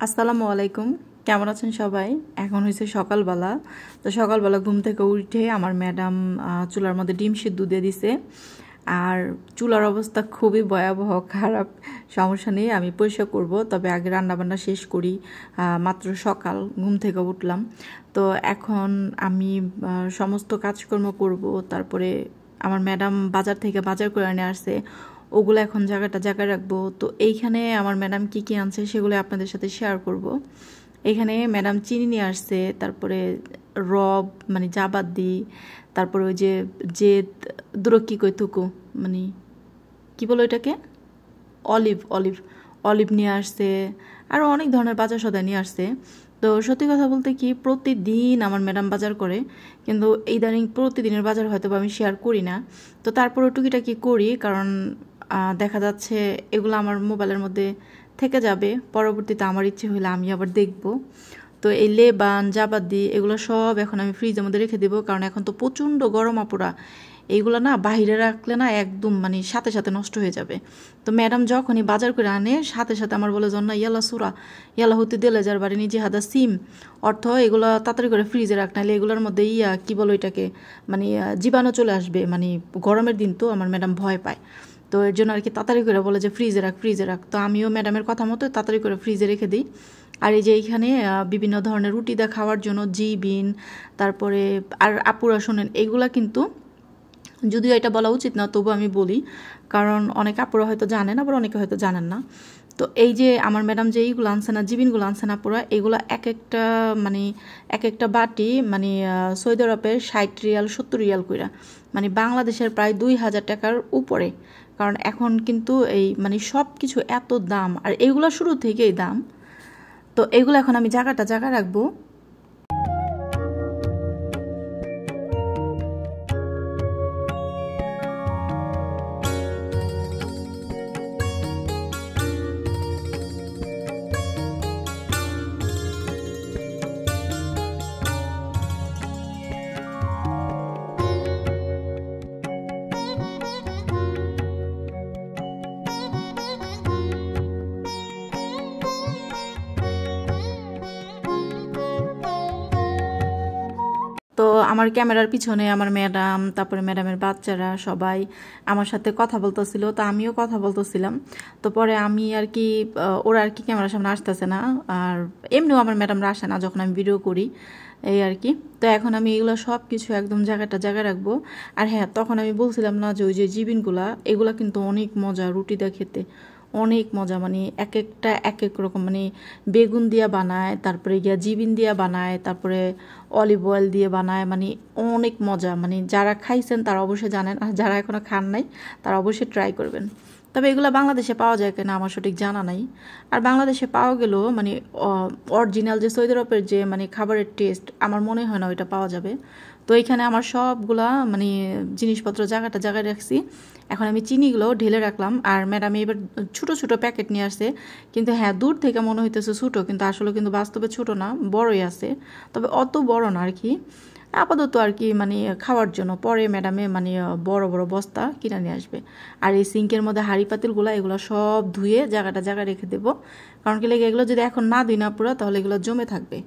আসসালামু আলাইকুম, কেমন আছেন সবাই? এখন হয়েছে সকালবেলা। তো সকালবেলা ঘুম থেকে উঠে আমার ম্যাডাম চুলার মধ্যে ডিম সিদ্ধ দিয়ে দিছে। আর চুলার অবস্থা খুবই ভয়াবহ খারাপ। সমস্যা নেই, আমি পরিষ্কার করব, তবে আগে রান্নাবান্না শেষ করি। মাত্র সকাল ঘুম থেকে উঠলাম, তো এখন আমি সমস্ত কাজকর্ম করব। তারপরে আমার ম্যাডাম বাজার থেকে বাজার করে নিয়ে আসছে, ওগুলো এখন জায়গায় রাখবো। তো এইখানে আমার ম্যাডাম কি কি আনছে সেগুলো আপনাদের সাথে শেয়ার করব। এখানে ম্যাডাম চিনি নিয়ে আসছে, তারপরে রব মানে জাবাদি, তারপরে ওই যে যে দুরকি কই থুকু মানে কি বলো এটাকে, অলিভ অলিভ অলিভ নিয়ে আসছে, আরও অনেক ধরনের বাজার সদাই নিয়ে আসছে। তো সত্যি কথা বলতে কি, প্রতিদিন আমার ম্যাডাম বাজার করে, কিন্তু ইদানিং প্রতিদিনের বাজার হয়তো আমি শেয়ার করি না। তো তারপরে টুকিটাকি করি, কারণ দেখা যাচ্ছে এগুলো আমার মোবাইলের মধ্যে থেকে যাবে, পরবর্তীতে আমার ইচ্ছে হলে আমি আবার দেখব। তো এই লেবান জাবাদি এগুলো সব এখন আমি ফ্রিজের মধ্যে রেখে দেবো, কারণ এখন তো প্রচণ্ড গরম আপুরা, এইগুলো না বাহিরে রাখলে না একদম মানে সাথে সাথে নষ্ট হয়ে যাবে। তো ম্যাডাম যখনই বাজার করে আনে সাথে সাথে আমার বলে জন্য ইয়ালা সুরা ইয়ালা হতে দিলে যার বাড়ি নিজে হাদা সিম, অর্থ এগুলো তাড়াতাড়ি করে ফ্রিজে রাখ, নাহলে এগুলোর মধ্যে কি বলো এটাকে, মানে জীবাণু চলে আসবে, মানে গরমের দিন তো আমার ম্যাডাম ভয় পায়। তো এর জন্য আর কি তাড়াতাড়ি করে বলে যে ফ্রিজে রাখ। তো আমিও ম্যাডামের কথা মতো তাড়াতাড়ি করে ফ্রিজে রেখে দিই। আর এই যে এইখানে বিভিন্ন ধরনের রুটি দা খাওয়ার জন্য জিবিন, তারপরে আর আপুরা শোনেন এইগুলা কিন্তু, যদিও এটা বলা উচিত না তবু আমি বলি, কারণ অনেক আপুরা হয়তো জানেন, আবার অনেকে হয়তো জানেন না। তো এই যে আমার ম্যাডাম যে এইগুলো আনছে না, জিবিনগুলো আনছে না পুরা, এগুলো এক একটা বাটি মানে সৌদি আরবের 60 রিয়াল 70 রিয়াল কইরা, মানে বাংলাদেশের প্রায় 2000 টাকার উপরে। কারণ এখন কিন্তু এই মানে সব কিছু এত দাম, আর এইগুলো শুরু থেকেই দাম। তো এইগুলো এখন আমি জায়গা রাখবো। তো আমার ক্যামেরার পিছনে আমার ম্যাডাম, তারপরে ম্যাডামের বাচ্চারা সবাই আমার সাথে কথা বলতেছিল, তো আমিও কথা বলতেছিলাম। তো পরে আমি আর কি, ওরা আর কি ক্যামেরার সামনে আসতেছে না, আর এমনিও আমার ম্যাডামরা আসে না যখন আমি ভিডিও করি, এই আর কি। তো এখন আমি এগুলো সব কিছু একদম জায়গায় রাখবো। আর হ্যাঁ, তখন আমি বলছিলাম না যে ওই যে জিবিনগুলা, এগুলা কিন্তু অনেক মজা রুটি দিয়ে খেতে, অনেক মজা, মানে এক একটা এক এক রকম, মানে বেগুন দিয়া বানায়, তারপরে গিয়া জিবিন দিয়া বানায়, তারপরে অলিভ অয়েল দিয়ে বানায়, মানে অনেক মজা। মানে যারা খাইছেন তারা অবশ্যই জানেন, আর যারা এখনো খান নাই তারা অবশ্যই ট্রাই করবেন। তবে এগুলো বাংলাদেশে পাওয়া যায় কিনা আমার সঠিক জানা নাই। আর বাংলাদেশে পাওয়া গেলেও মানে অরিজিনাল যে সৌদি আরবের যে মানে খাবারের টেস্ট আমার মনে হয় না ওইটা পাওয়া যাবে। তো এইখানে আমার সবগুলা মানে জিনিসপত্র জায়গায় রাখছি। এখন আমি চিনিগুলো ঢেলে রাখলাম, আর ম্যাডাম এবার ছোট ছোট প্যাকেট নিয়ে আসছে। কিন্তু হ্যাঁ, দূর থেকে মনে হইতেছে ছোটো, কিন্তু আসলে কিন্তু বাস্তবে ছোট না, বড়ই আছে, তবে অত বড় না আর কি। আপাতত আর কি মানে খাওয়ার জন্য, পরে ম্যাডামে মানে বড় বড় বস্তা কিনে নিয়ে আসবে। আর এই সিঙ্কের মধ্যে হাঁড়ি পাতিলগুলো এগুলো সব ধুয়ে জায়গায় রেখে দেবো, কারণ কি লেগে এগুলো যদি এখন না ধুই না পুরো, তাহলে এগুলো জমে থাকবে।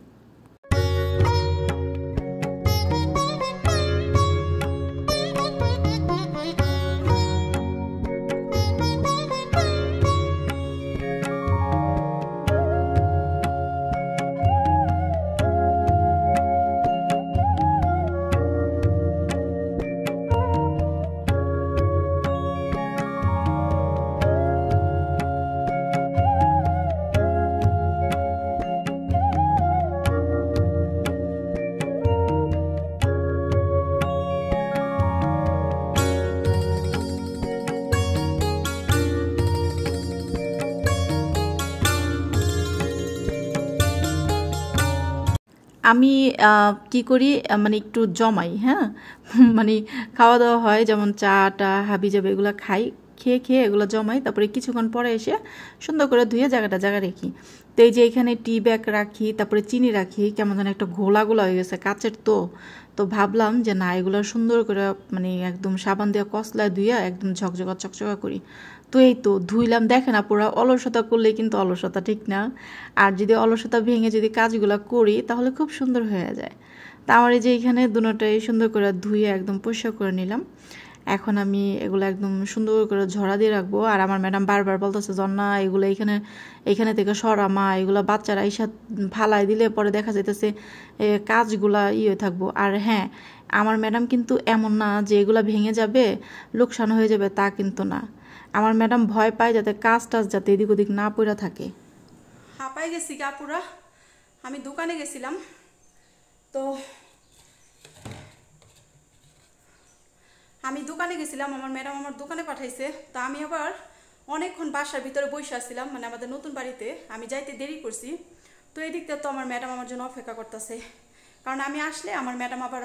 আমি কি করি, মানে একটু জমাই, হ্যাঁ মানে খাওয়া দাওয়া হয়, যেমন চা টা হাবি যাবে এগুলো খাই, খেয়ে এগুলো জমাই, তারপরে কিছুক্ষণ পরে এসে সুন্দর করে ধুয়ে জায়গা রাখি। তো এই যে এখানে টি ব্যাগ রাখি, তারপরে চিনি রাখি, কেমন যেন একটা ঘোলা হয়ে গেছে কাচের। তো ভাবলাম যে না, এগুলো সুন্দর করে মানে একদম সাবান দিয়ে কসলায় ধুয়ে একদম ঝকঝকা চকচকা করি। তো এই তো ধুইলাম। দেখেন আপুরা, অলসতা করলে কিন্তু অলসতা ঠিক না। আর যদি অলসতা ভেঙে যদি কাজগুলো করি তাহলে খুব সুন্দর হয়ে যায়। তা আমার এই যে এখানে দুটোটাই সুন্দর করে ধুয়ে একদম পরিষ্কার করে নিলাম। এখন আমি এগুলো একদম সুন্দর করে ঝরা দিয়ে রাখবো। আর আমার ম্যাডাম বারবার বলতেছে জন্না এগুলো এইখানে থেকে সরামা, এগুলো বাচ্চারা এইসা ফালাই দিলে পরে দেখা যাইতেছে কাজগুলা হয়ে থাকবো। আর হ্যাঁ, আমার ম্যাডাম কিন্তু এমন না যে এগুলা ভেঙে যাবে, লোকসান হয়ে যাবে, তা কিন্তু না। আমার ম্যাডাম ভয় পায় যাতে কাজ টাজ যাতে এদিক ওদিক না পড়ে থাকে। হাঁপাই গেছি কাপুরা, আমি দোকানে গেছিলাম। তো আমার ম্যাডাম আমার দোকানে পাঠাইছে। তো আমি আবার অনেকক্ষণ বাসার ভিতরে বসে আসছিলাম, মানে আমাদের নতুন বাড়িতে আমি যাইতে দেরি করছি। তো এই দিকটা তো আমার ম্যাডাম আমার জন্য অপেক্ষা করতেছে, কারণ আমি আসলে আমার ম্যাডাম আবার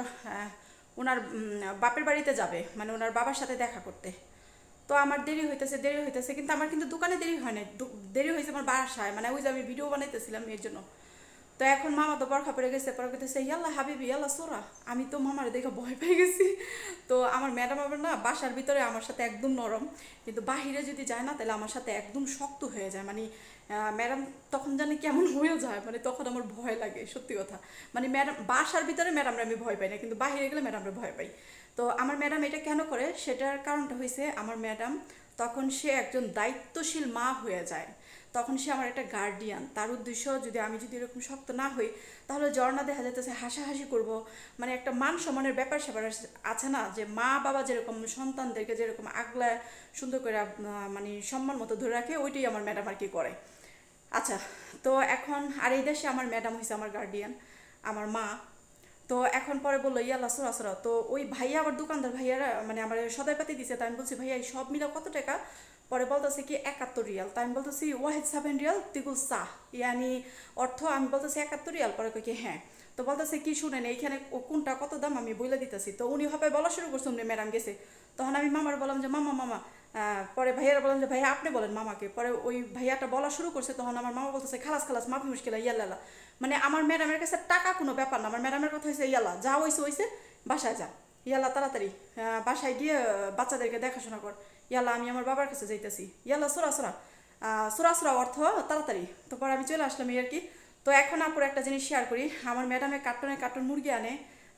ওনার বাপের বাড়িতে যাবে, মানে ওনার বাবার সাথে দেখা করতে। তো আমার দেরি হইতেছে, কিন্তু আমার কিন্তু দোকানে দেরি হয় না, দেরি হয়েছে আমার বাসায়, মানে ওই যে আমি ভিডিও বানাইতেছিলাম এর জন্য। তো এখন মামা তো বরখা পড়ে গেছে, পরে কইতেছে ইয়াল্লা হাবিবি ইয়াল্লা সোরা। আমি তো মামারে দেখে ভয় পেয়ে গেছি। তো আমার ম্যাডাম আবার না বাসার ভিতরে আমার সাথে একদম নরম, কিন্তু বাহিরে যদি যায় না তাহলে আমার সাথে একদম শক্ত হয়ে যায়। মানে ম্যাডাম তখন জানি কেমন হয়ে যায়, মানে তখন আমার ভয় লাগে সত্যি কথা। মানে ম্যাডাম বাসার ভিতরে ম্যাডামরা আমি ভয় পাই না, কিন্তু বাহিরে গেলে ম্যাডামরা ভয় পাই। তো আমার ম্যাডাম এটা কেন করে, সেটার কারণটা হয়েছে আমার ম্যাডাম তখন সে একজন দায়িত্বশীল মা হয়ে যায়, তখন সে আমার একটা গার্ডিয়ান। তার উদ্দেশ্য আমি যদি এরকম শক্ত না হই তাহলে ঝর্ণা দেখা যেতেছে হাসাহাসি করব, মানে একটা মান সম্মানের ব্যাপার স্যাপার আছে না, যে মা বাবা যেরকম সন্তানদেরকে যেরকম আগলায় সুন্দর করে মানে সম্মান মতো ধরে রাখে, ওইটাই আমার ম্যাডাম আর কি করে। আচ্ছা, তো এখন আর এই দেশে আমার ম্যাডাম হয়েছে আমার গার্ডিয়ান, আমার মা। তো এখন পরে বললো ইয়াল্লা সোরা সোরা। তো ওই ভাইয়া আবার দোকানদার ভাইয়ারা মানে আমার সদাই পাতি দিছে। তাই আমি বলছি ভাইয়া এই সব মিলে কত টাকা? পরে বলতেছে কি 71 রিয়াল। তাই আমি বলতেছি ওয়াহিদ 7 রিয়াল তিগুল সাহ, ইয়ানি অর্থ আমি বলতেছি 71 রিয়াল। পরে কই কি হ্যাঁ। তো বলতেছে কি শুনেন এইখানে কোনটা কত দাম আমি বলে দিতেছি। তো উনি হবে বলা শুরু করছে, উনি ম্যাডাম গেছে। তখন আমি মামার বললাম যে মামা মামা, পরে ভাইয়ারা বললাম যে ভাইয়া আপনি বলেন মামাকে। পরে ওই ভাইয়াটা বলা শুরু করছে, তখন আমার মামা বলতেছে খালাস খালাস মাফি মুশকিল ইয়াল্লা। মানে আমার ম্যাডামের কাছে টাকা কোনো ব্যাপার না, আমার ম্যাডামের কথা হয়েছে ইয়াল্লা যা হয়েছে বাসায় যা, ইয়াল্লা তাড়াতাড়ি বাসায় গিয়ে বাচ্চাদেরকে দেখাশোনা কর, ইয়াল্লা আমি আমার বাবার কাছে যাইতেছি, ইয়াল্লা সোরা সোরা সোরা সোরা অর্থ তাড়াতাড়ি। তো পরে আমি চলে আসলাম এই আর কি। তো এখন আপুর একটা জিনিস শেয়ার করি, আমার ম্যাডামে কার্টন মুরগি আনে,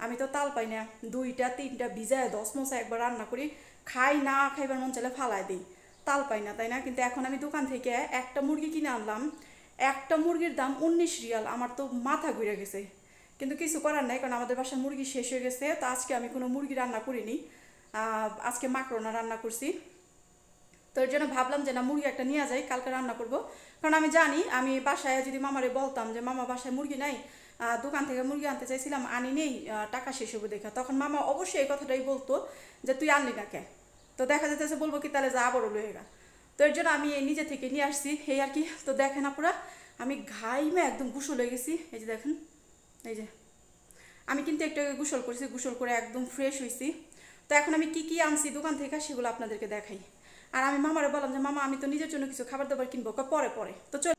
আমি তো তাল পাই না, 2টা 3টা ভিজায় 10 মশা একবার রান্না করি, খাই না খাইবার মন চাইলে ফালাই দিই, তাল পাই না তাই না। কিন্তু এখন আমি দোকান থেকে একটা মুরগি কিনে আনলাম, একটা মুরগির দাম 19 রিয়াল। আমার তো মাথা ঘুরে গেছে, কিন্তু কিছু করার নাই, কারণ আমাদের বাসার মুরগি শেষ হয়ে গেছে। তো আজকে আমি কোনো মুরগি রান্না করিনি, আজকে মাকরোনা রান্না করছি। তো এর জন্য ভাবলাম যে না মুরগি একটা নিয়ে যাই, কালকে রান্না করব। কারণ আমি জানি আমি বাসায় যদি মামারে বলতাম যে মামা বাসায় মুরগি নাই, দোকান থেকে মুরগি আনতে চাইছিলাম আনি নেই, টাকা শেষ হবে দেখা, তখন মামা অবশ্যই এই কথাটাই বলতো যে তুই আনলি না কে। তো দেখা যেতেছে বলবো কি তাহলে যা আবারও লয়ে গা। তো এর জন্য আমি নিজে থেকে নিয়ে আসছি এই আর কি। তো দেখেন আপুরা, আমি ঘাইমে একদম গোসল হয়ে গেছি। এই যে দেখেন, এই যে আমি কিন্তু একটু গোসল করছি, গোসল করে একদম ফ্রেশ হয়েছি। তো এখন আমি কি কি আনছি দোকান থেকে সেগুলো আপনাদেরকে দেখাই। আর আমি মামারে বললাম যে মামা আমি তো নিজের জন্য কিছু খাবার দাবার কিনবো, পরে পরে। তো চল।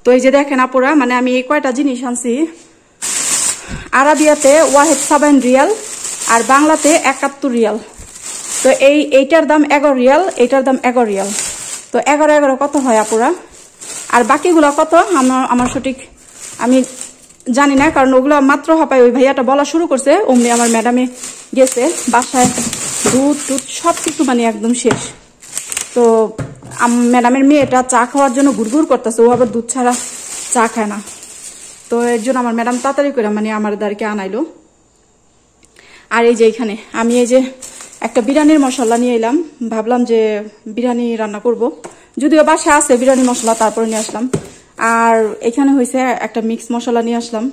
তো এই যে দেখেন আপুরা, মানে আমি এই কয়টা জিনিস আনছি। আরাবিয়াতে ওয়াহিদ 7 রিয়াল আর বাংলাতে 71 রিয়াল। তো এইটার দাম 11 রিয়াল, এইটার দাম 11 রিয়াল। তো 11 কত হয় আপুরা? আর বাকিগুলো কত আমার সঠিক আমি জানি না, কারণ ওগুলো মাত্র হাঁপায় ওই ভাইয়াটা বলা শুরু করছে, অমনি আমার ম্যাডামে গেছে বাসায়, দুধ টুধ সব কিছু মানে একদম শেষ। তো ম্যাডামের মেয়েটা চা খাওয়ার জন্য ঘুরঘুর করতেছে, ও আবার দুধ ছাড়া চা খায় না। তো এর জন্য আমার ম্যাডাম তাড়াতাড়ি করে মানে আমার দ্বারকে আনাইলো। আর এই যে এখানে আমি এই যে একটা বিরিয়ানির মশলা নিয়ে এলাম, ভাবলাম যে বিরিয়ানি রান্না করব, যদিও বাসায় আছে বিরিয়ানি মশলা, তারপরে নিয়ে আসলাম। আর এখানে হয়েছে একটা মিক্স মশলা নিয়ে আসলাম,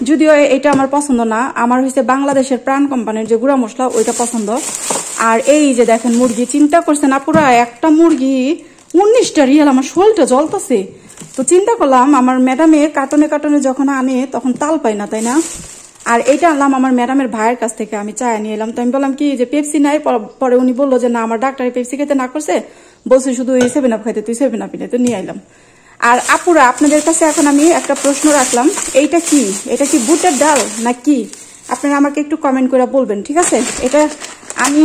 যদিও এটা আমার পছন্দ না, আমার হয়েছে বাংলাদেশের প্রাণ কোম্পানির যে গুঁড়া মশলা ওইটা পছন্দ। আর এই যে দেখেন মুরগি, চিন্তা করছেন আপুরা, একটা মুরগি 19টা রিয়াল, আমার শরীরটা জ্বলতেছে। তো চিন্তা করলাম আমার ম্যাডামে কার্টনে যখন আনে তখন তাল পাই না তাই না। আর এইটা আনলাম আমার ম্যাডামের ভাইয়ের কাছ থেকে, আমি চা নিয়ে এলাম। তো আমি বললাম কি যে পেপসি নাই, পরে উনি বললো যে না আমার ডাক্তারে পেপসি খেতে না করছে, বলছে শুধু এই 7 আপ খাইতে, তুই 7 আপ নিয়ে, তো নিয়ে এলাম। আর আপুরা আপনাদের কাছে এখন আমি একটা প্রশ্ন রাখলাম, এইটা কি, এটা কি বুটের ডাল না কি? আপনারা আমাকে একটু কমেন্ট করে বলবেন, ঠিক আছে? এটা আমি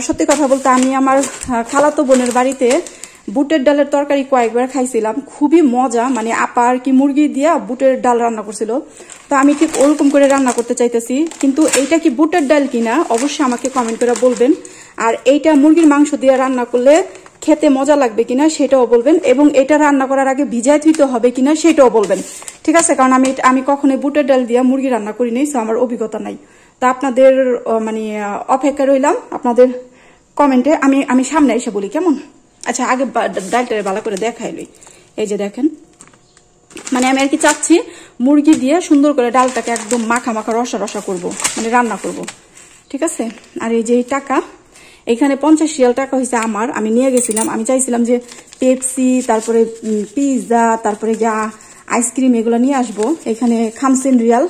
সত্যি কথা বলতে আমি আমার খালাতো বোনের বাড়িতে বুটের ডালের তরকারি কয়েকবার খাইছিলাম, খুবই মজা। মানে আপা আর কি মুরগি দিয়া বুটের ডাল রান্না করছিল, তো আমি ঠিক ওরকম করে রান্না করতে চাইতেছি। কিন্তু এইটা কি বুটের ডাল কিনা অবশ্যই আমাকে কমেন্ট করে বলবেন। আর এইটা মুরগির মাংস দিয়ে রান্না করলে খেতে মজা লাগবে কিনা সেটাও বলবেন, এবং এটা রান্না করার আগে ভিজায় থুইতে হবে কিনা সেটাও বলবেন, ঠিক আছে? কারণ আমি কখনোই বুটের ডাল দিয়ে মুরগি রান্না করি নাই, সো আমার অভিজ্ঞতা নাই। তা আপনাদের মানে অপেক্ষা রইলাম আপনাদের কমেন্টে। আমি সামনে এসে বলি কেমন। আচ্ছা, আগে ডালটা ভালো করে দেখাই লই। এই যে দেখেন, মানে আমি আর কি চাচ্ছি মুরগি দিয়ে সুন্দর করে ডালটাকে একদম মাখা মাখা রসা রসা করব, মানে রান্না করব, ঠিক আছে? আর এই যে টাকা, এখানে 50 রিয়াল টাকা হয়েছে আমার, আমি নিয়ে গেছিলাম। আমি চাইছিলাম যে পেপসি, তারপরে পিৎজা, তারপরে আইসক্রিম এগুলো নিয়ে আসবো। এখানে 50 রিয়াল,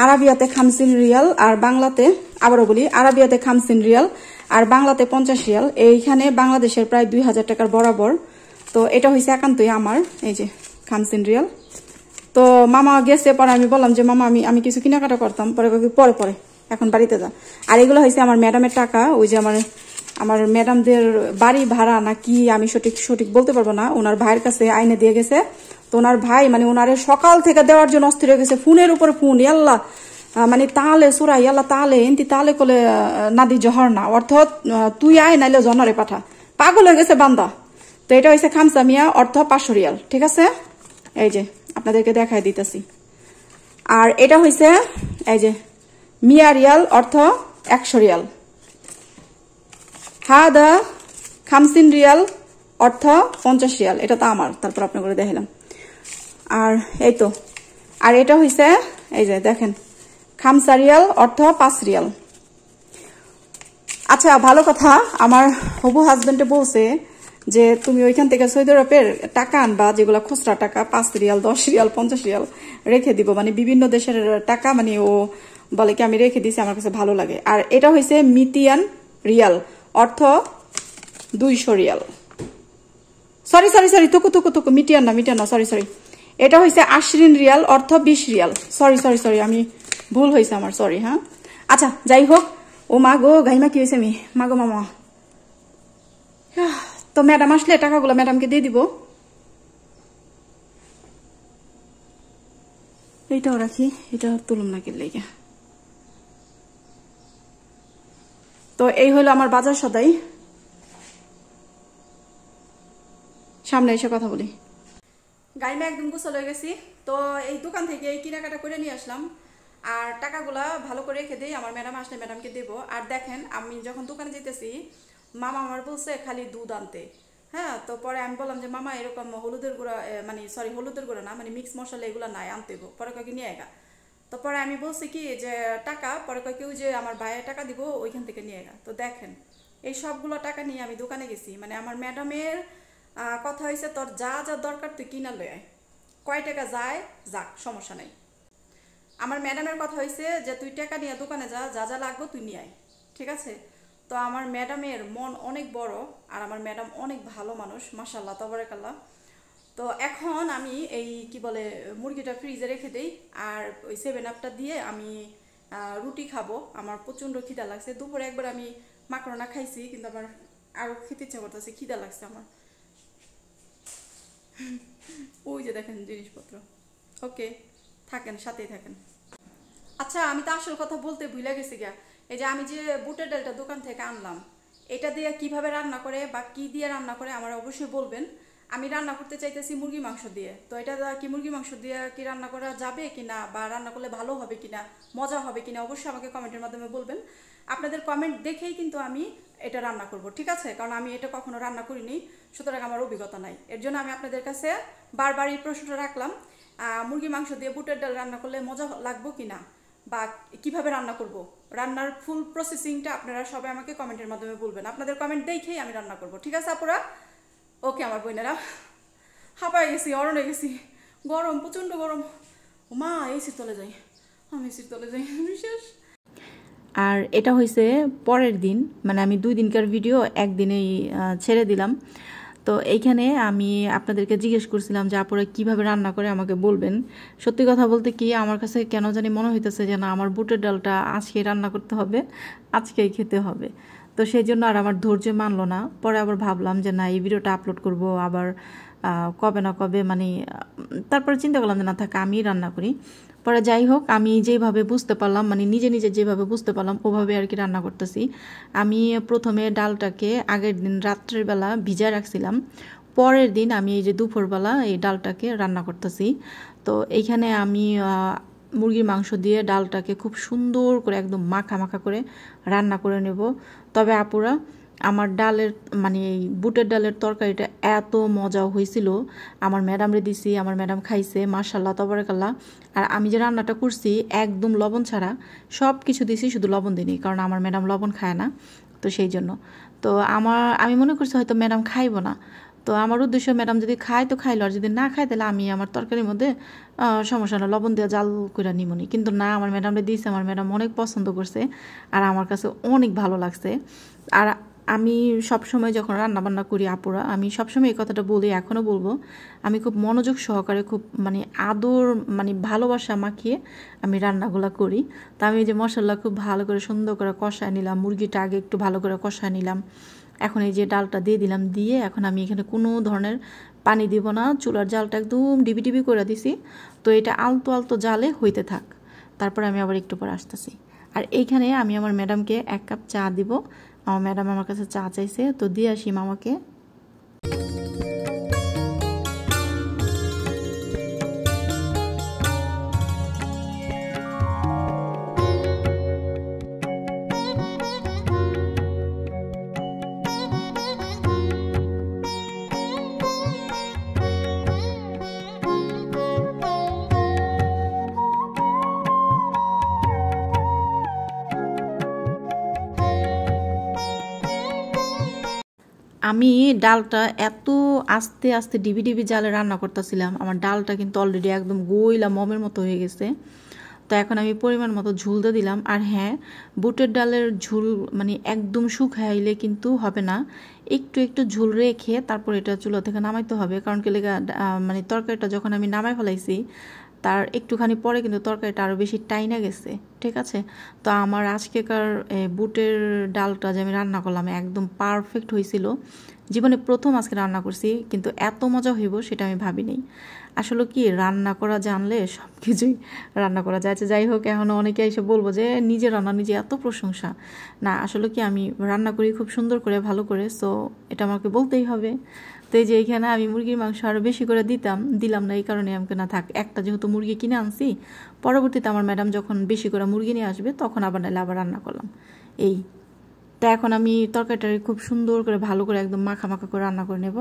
আরাবিয়াতে 50 রিয়াল, আর বাংলাতে, আবারও বলি, আরাবিয়াতে 50 রিয়াল আর বাংলাতে 50 রিয়াল। এইখানে বাংলাদেশের প্রায় 2000 টাকার বরাবর। তো এটা হয়েছে একান্তই আমার, এই যে 50 রিয়াল। তো মামা গেছে, পরে আমি বললাম যে মামা আমি কিছু কেনাকাটা করতাম, পরে পরে পরে এখন বাড়িতে যা। আর এগুলো হয়েছে আমার ম্যাডামের টাকা, ওই যে আমার ম্যাডামদের বাড়ি ভাড়া না কি আমি সঠিক বলতে পারবো না, ওনার ভাইয়ের কাছে আইনে দিয়ে গেছে। তো ওনার ভাই মানে ওনারে সকাল থেকে দেওয়ার জন্য অস্থির হয়ে গেছে, ফোনের উপরে ফোন, ইয়াল্লা মানে তাহলে সুরা ইয়াল্লা তাহলে এনতি তাহলে কলে নাদি জহর না, অর্থাৎ তুই আয় নাইলে জনরে পাঠা, পাগল হয়ে গেছে বান্দা। তো এটা হয়েছে খামসা মিয়া, অর্থ 500 রিয়াল, ঠিক আছে? এই যে আপনাদেরকে দেখাই দিতেছি। আর এটা হয়েছে এই যে মিয়া রিয়াল, অর্থ 100 রিয়াল। হাদা 50 রিয়াল, অর্থ 50 রিয়াল। এটা তো আমার, তারপর আপনার করে দেখালাম। আর এই তো, আর এটা হয়েছে এই যে দেখেন 5 রিয়াল, অর্থ 5 রিয়াল। আচ্ছা, ভালো কথা, আমার হবু হাজবেন্ডে বলছে যে তুমি ওইখান থেকে সৌদি আরবের টাকা আনবা, যেগুলো খুচরা টাকা, 5 রিয়াল, 10 রিয়াল, 50 রিয়াল রেখে দিব, মানে বিভিন্ন দেশের টাকা, মানে ও বলে কি আমি রেখে দিছি, আমার কাছে ভালো লাগে। আর এটা হয়েছে মিতিয়ান রিয়াল, অর্থ 200 রিয়াল। সরি তুকু মিটিয়ান না, সরি। এটা হয়েছে 80 রিয়াল, অর্থ 20 রিয়াল। সরি আমি ভুল হয়েছে আমার, সরি। হ্যাঁ, আচ্ছা যাই হোক। ও মা গো, গাইমা কি হয়েছে? আমি মা গো মামা। তো ম্যাডাম আসলে টাকাগুলো ম্যাডামকে দিয়ে দিব। এইটাও রাখি, এটা তুলুম না কিনলে। তো এই হলো আমার বাজার সদাই। সামনে এসে কথা বলি। গাইমা একদম গোসল হয়ে গেছি। তো এই দোকান থেকে এই কেনাকাটা করে নিয়ে আসলাম, আর টাকাগুলা ভালো করে রেখে দিই, আমার ম্যাডাম আসলে ম্যাডামকে দেবো। আর দেখেন, আমি যখন দোকানে যেতেছি মামা আমার বলছে খালি দুধ আনতে। হ্যাঁ, তো পরে আমি বললাম যে মামা এরকম হলুদের গুঁড়া, মানে সরি হলুদের গুঁড়া না, মানে মিক্স মশলা এগুলো নাই, আনতে গো। পরে কয়েক নিয়ে এগা। তো পরে আমি বলছি কি যে টাকা, পরে কয়েক কেউ যে আমার ভাইয়ের টাকা দিব ওইখান থেকে নিয়ে এগা। তো দেখেন, এই সবগুলো টাকা নিয়ে আমি দোকানে গেছি। মানে আমার ম্যাডামের কথা হয়েছে, তোর যা যা দরকার তুই কিনা লই আয়, কয় টাকা যায় যাক, সমস্যা নাই। আমার ম্যাডামের কথা হয়েছে যে তুই টাকা নিয়ে দোকানে যা, যা যা লাগবে তুই নিয়ে আয়, ঠিক আছে? তো আমার ম্যাডামের মন অনেক বড়, আর আমার ম্যাডাম অনেক ভালো মানুষ, মাশাআল্লাহ তাবারাকাল্লাহ। তো এখন আমি এই কি বলে মুরগিটা ফ্রিজে রেখে দেই, আর ওই 7 আপটা দিয়ে আমি রুটি খাবো। আমার প্রচণ্ড খিদা লাগছে। দুপুরে একবার আমি মাকরোনা খাইছি, কিন্তু আমার আরও খেতে ইচ্ছা করতেছে, খিদা লাগছে আমার। ওই যে দেখেন জিনিসপত্র। ওকে, থাকেন, সাথেই থাকেন। আচ্ছা, আমি তো আসল কথা বলতে ভুলে গেছি গা। এই যে আমি যে বুটের ডালটা দোকান থেকে আনলাম, এটা দিয়ে কিভাবে রান্না করে বা কি দিয়ে রান্না করে আমার অবশ্যই বলবেন। আমি রান্না করতে চাইতেছি মুরগি মাংস দিয়ে। তো এটা কি মুরগি মাংস দিয়ে কি রান্না করা যাবে কিনা, বা রান্না করলে ভালো হবে কিনা, মজা হবে কিনা, অবশ্যই আমাকে কমেন্টের মাধ্যমে বলবেন। আপনাদের কমেন্ট দেখেই কিন্তু আমি এটা রান্না করব, ঠিক আছে? কারণ আমি এটা কখনো রান্না করিনি, সুতরাং আমার অভিজ্ঞতা নাই। এর জন্য আমি আপনাদের কাছে বারবার এই প্রশ্নটা রাখলাম, মুরগি মাংস দিয়ে বুটের ডাল রান্না করলে মজা লাগবে কিনা, বা কিভাবে রান্না করব। রান্নার ফুল প্রসেসিংটা আপনারা সবাই আমাকে কমেন্টের মাধ্যমে বলবেন। আপনাদের কমেন্ট দেখেই আমি রান্না করব, ঠিক আছে আপুরা? ওকে আমার বোনেরা, হাঁপায় গেছি, অরণ হয়ে গেছি, গরম, প্রচণ্ড গরম। মা এসির তলে যাই, আমি এসির তলে যাই, বিশেষ। আর এটা হয়েছে পরের দিন, মানে আমি 2 দিনকার ভিডিও একদিনেই ছেড়ে দিলাম। তো এইখানে আমি আপনাদেরকে জিজ্ঞেস করছিলাম যে আপুরা কীভাবে রান্না করে আমাকে বলবেন। সত্যি কথা বলতে কি, আমার কাছে কেন জানি মনে হইতেছে যে না, আমার বুটের ডালটা আজকেই রান্না করতে হবে, আজকেই খেতে হবে। তো সেই জন্য আর আমার ধৈর্য মানলো না। পরে আবার ভাবলাম যে না, এই ভিডিওটা আপলোড করব আবার কবে না কবে, মানে তারপরে চিন্তা করলাম যে না থাক, আমি রান্না করি। পরে যাই হোক, আমি যেভাবে বুঝতে পারলাম, মানে নিজে নিজে যেভাবে বুঝতে পারলাম ওভাবে আর কি রান্না করতেছি। আমি প্রথমে ডালটাকে আগের দিন রাত্রের বেলা ভিজায় রাখছিলাম, পরের দিন আমি এই যে দুপুরবেলা এই ডালটাকে রান্না করতেছি। তো এইখানে আমি মুরগির মাংস দিয়ে ডালটাকে খুব সুন্দর করে একদম মাখা মাখা করে রান্না করে নেব। তবে আপুরা, আমার ডালের মানে এই বুটের ডালের তরকারিটা এত মজা হয়েছিল, আমার ম্যাডামরে দিছি, আমার ম্যাডাম খাইছে, মাশাল্লাহ তাবারাকাল্লাহ। আর আমি যে রান্নাটা করছি একদম লবণ ছাড়া, সব কিছু দিছি, শুধু লবণ দিইনি, কারণ আমার ম্যাডাম লবণ খায় না, তো সেই জন্য। তো আমি মনে করছি হয়তো ম্যাডাম খাইব না, তো আমার উদ্দেশ্য ম্যাডাম যদি খায় তো খাইলো, আর যদি না খায় তাহলে আমি আমার তরকারির মধ্যে সমস্যা না, লবণ দিয়ে জাল করে নিমনি। কিন্তু না, আমার ম্যাডামরে দিয়েছে, আমার ম্যাডাম অনেক পছন্দ করছে, আর আমার কাছে অনেক ভালো লাগছে। আর আমি সবসময় যখন রান্না বান্না করি আপুরা, আমি সবসময় এই কথাটা বলি, এখনও বলবো, আমি খুব মনোযোগ সহকারে, খুব মানে আদর, মানে ভালোবাসা মাখিয়ে আমি রান্নাগুলো করি। তা আমি এই যে মশলা খুব ভালো করে সুন্দর করে কষায় নিলাম, মুরগিটা আগে একটু ভালো করে কষায় নিলাম, এখন এই যে ডালটা দিয়ে দিলাম, দিয়ে এখন আমি এখানে কোনো ধরনের পানি দিব না, চুলার জালটা একদম ডিবি ডিবি করে দিছি। তো এটা আলতো আলতো জালে হইতে থাক, তারপর আমি আবার একটু পর আসতেছি। আর এইখানে আমি আমার ম্যাডামকে 1 কাপ চা দিব, আমার ম্যাডাম আমার কাছে চা চাইছে, তো দিয়ে আসি মামাকে। আমি ডালটা এত আস্তে আস্তে ডিবি ডিবি জালে রান্না করতেছিলাম, আমার ডালটা কিন্তু অলরেডি একদম গইলা মমের মতো হয়ে গেছে। তো এখন আমি পরিমাণ মতো ঝুল দিয়ে দিলাম। আর হ্যাঁ, বুটের ডালের ঝুল মানে একদম শুকাইলে কিন্তু হবে না, একটু একটু ঝুল রেখে তারপর এটা চুলা থেকে নামাইতে হবে, কারণ কি লেগা মানে তরকারিটা যখন আমি নামাই ফেলাইছি তার একটুখানি পরে কিন্তু তরকারিটা আরও বেশি টাইনা গেছে, ঠিক আছে। তো আমার আজকেকার বুটের ডালটা যে আমি রান্না করলাম একদম পারফেক্ট হয়েছিল, জীবনে প্রথম আজকে রান্না করছি, কিন্তু এত মজা হইব সেটা আমি ভাবিনি। আসলে কি, রান্না করা জানলে সব কিছুই রান্না করা যায়। যাই হোক, এখনও অনেকে এসে বলবো যে নিজে রান্না নিজে এত প্রশংসা, না আসলে কি আমি রান্না করি খুব সুন্দর করে, ভালো করে, সো এটা আমাকে বলতেই হবে। তো এই যে এখানে আমি মুরগির মাংস আরও বেশি করে দিলাম না, এই কারণে আমাকে না থাক, একটা যেহেতু মুরগি কিনে আনছি, পরবর্তীতে আমার ম্যাডাম যখন বেশি করে মুরগি নিয়ে আসবে তখন আবার নাহলে আবার রান্না করলাম এই। তো এখন আমি তরকারিটা খুব সুন্দর করে ভালো করে একদম মাখা মাখা করে রান্না করে নেব।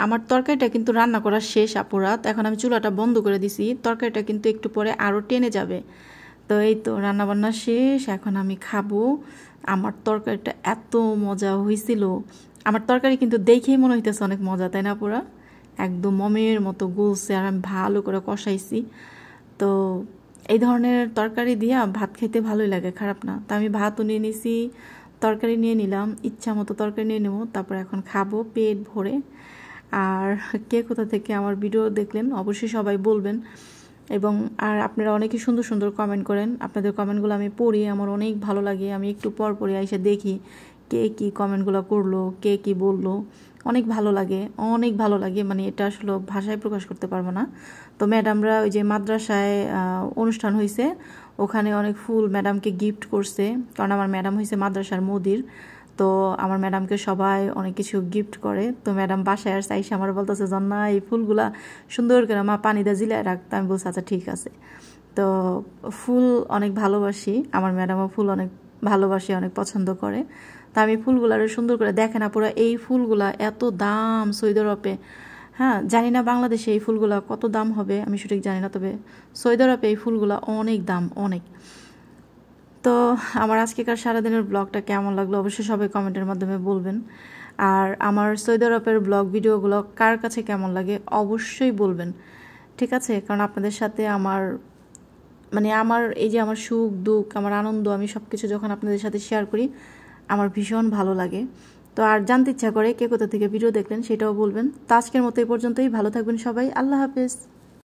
আমার তরকারিটা কিন্তু রান্না করা শেষ আপুরা, এখন আমি চুলাটা বন্ধ করে দিছি, তরকারিটা কিন্তু একটু পরে আরও টেনে যাবে। তো এই তো রান্নাবান্না শেষ, এখন আমি খাবো। আমার তরকারিটা এত মজা হয়েছিল, আমার তরকারি কিন্তু দেখেই মনে হইতেছে অনেক মজা, তাই না পুরা একদম মমের মতো গলছে, আর আমি ভালো করে কষাইছি। তো এই ধরনের তরকারি দিয়া ভাত খেতে ভালোই লাগে, খারাপ না। তো আমি ভাতও নিয়ে নিছি, তরকারি নিয়ে নিলাম, ইচ্ছা মতো তরকারি নিয়ে নেবো, তারপর এখন খাবো পেট ভরে। আর কে কোথা থেকে আমার ভিডিও দেখলেন অবশ্যই সবাই বলবেন, এবং আর আপনারা অনেকে সুন্দর সুন্দর কমেন্ট করেন, আপনাদের কমেন্টগুলো আমি পড়ি, আমার অনেক ভালো লাগে। আমি একটু পর পরে এসে দেখি কে কী কমেন্টগুলো করলো, কে কী বললো, অনেক ভালো লাগে, অনেক ভালো লাগে, মানে এটা আসলে ভাষায় প্রকাশ করতে পারবো না। তো ম্যাডামরা ওই যে মাদ্রাসায় অনুষ্ঠান হয়েছে, ওখানে অনেক ফুল ম্যাডামকে গিফট করছে, কারণ আমার ম্যাডাম হয়েছে মাদ্রাসার মুদির। তো আমার ম্যাডামকে সবাই অনেক কিছু গিফট করে। তো ম্যাডাম বাসায় আর চাইছে, আমার বলতেছে জন্না এই ফুলগুলা সুন্দর করে মা পানি দিয়ে জিলায় রাখতে। আমি বলছি আচ্ছা ঠিক আছে। তো ফুল অনেক ভালোবাসি, আমার ম্যাডামও ফুল অনেক ভালোবাসে, অনেক পছন্দ করে। তা আমি ফুলগুলার সুন্দর করে দেখে না পুরো, এই ফুলগুলা এত দাম সৌদি আরবে, হ্যাঁ জানি না বাংলাদেশে এই ফুলগুলা কত দাম হবে, আমি সঠিক জানি না, তবে সৌদি আরবে এই ফুলগুলা অনেক দাম, অনেক। তো আমার আজকেকার সারাদিনের ব্লগটা কেমন লাগলো অবশ্যই সবাই কমেন্টের মাধ্যমে বলবেন। আর আমার সৌদি আরবের ব্লগ ভিডিওগুলো কার কাছে কেমন লাগে অবশ্যই বলবেন, ঠিক আছে? কারণ আপনাদের সাথে আমার এই যে আমার সুখ দুঃখ, আমার আনন্দ, আমি সব কিছু যখন আপনাদের সাথে শেয়ার করি আমার ভীষণ ভালো লাগে। তো আর জানতে ইচ্ছা করে কে কোথা থেকে ভিডিও দেখলেন সেটাও বলবেন। তো আজকের মতো এই পর্যন্তই, ভালো থাকবেন সবাই, আল্লাহ হাফেজ।